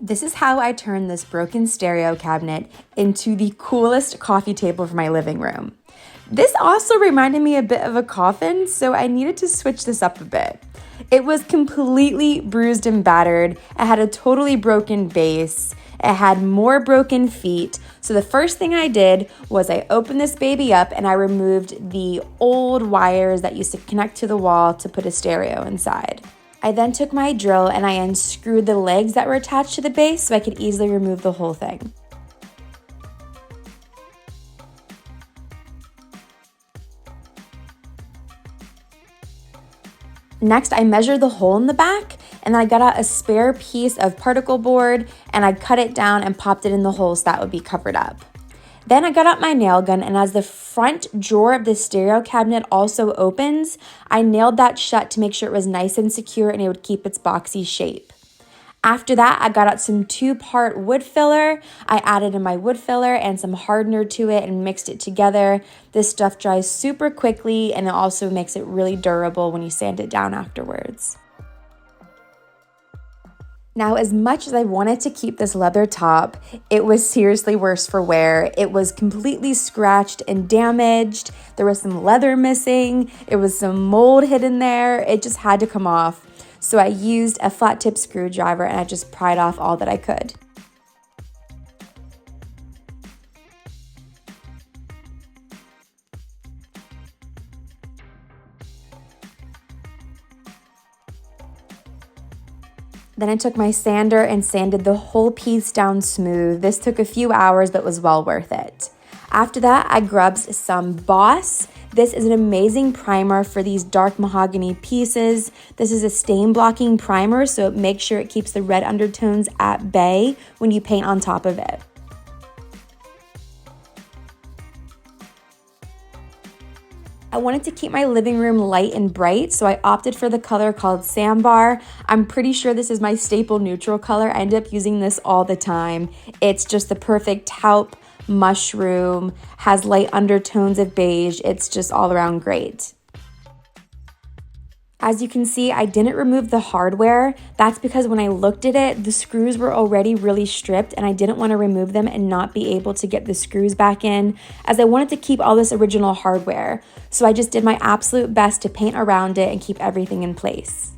This is how I turned this broken stereo cabinet into the coolest coffee table for my living room. This also reminded me a bit of a coffin, so I needed to switch this up a bit. It was completely bruised and battered. It had a totally broken base. It had more broken feet. So the first thing I did was I opened this baby up and I removed the old wires that used to connect to the wall to put a stereo inside. I then took my drill and I unscrewed the legs that were attached to the base so I could easily remove the whole thing. Next, I measured the hole in the back and then I got out a spare piece of particle board and I cut it down and popped it in the hole so that would be covered up. Then I got out my nail gun, and as the front drawer of the stereo cabinet also opens, I nailed that shut to make sure it was nice and secure and it would keep its boxy shape. After that, I got out some 2-part wood filler. I added in my wood filler and some hardener to it and mixed it together. This stuff dries super quickly and it also makes it really durable when you sand it down afterwards. Now, as much as I wanted to keep this leather top, it was seriously worse for wear. It was completely scratched and damaged. There was some leather missing. It was some mold hidden there. It just had to come off. So I used a flat tip screwdriver and I just pried off all that I could. Then I took my sander and sanded the whole piece down smooth. This took a few hours, but was well worth it. After that, I grabbed some Boss. This is an amazing primer for these dark mahogany pieces. This is a stain blocking primer, so it makes sure it keeps the red undertones at bay when you paint on top of it. I wanted to keep my living room light and bright, so I opted for the color called Sambar. I'm pretty sure this is my staple neutral color. I end up using this all the time. It's just the perfect taupe mushroom, has light undertones of beige. It's just all around great. As you can see, I didn't remove the hardware. That's because when I looked at it, the screws were already really stripped and I didn't want to remove them and not be able to get the screws back in, as I wanted to keep all this original hardware. So I just did my absolute best to paint around it and keep everything in place.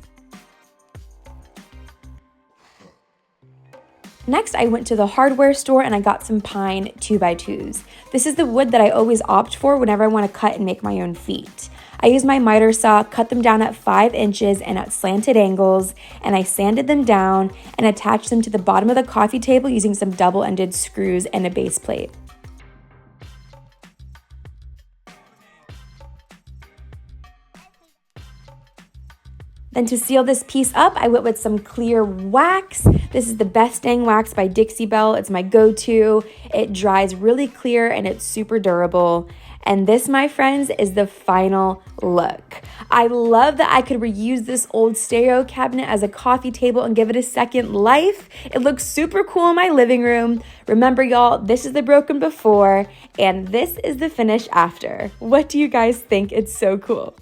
Next, I went to the hardware store and I got some pine 2x2s. This is the wood that I always opt for whenever I want to cut and make my own feet. I used my miter saw, cut them down at 5 inches and at slanted angles, and I sanded them down and attached them to the bottom of the coffee table using some double-ended screws and a base plate. Then to seal this piece up, I went with some clear wax. This is the Best Dang Wax by Dixiebelle. It's my go-to. It dries really clear and it's super durable. And this, my friends, is the final look. I love that I could reuse this old stereo cabinet as a coffee table and give it a second life. It looks super cool in my living room. Remember, y'all, this is the broken before and this is the finish after. What do you guys think? It's so cool.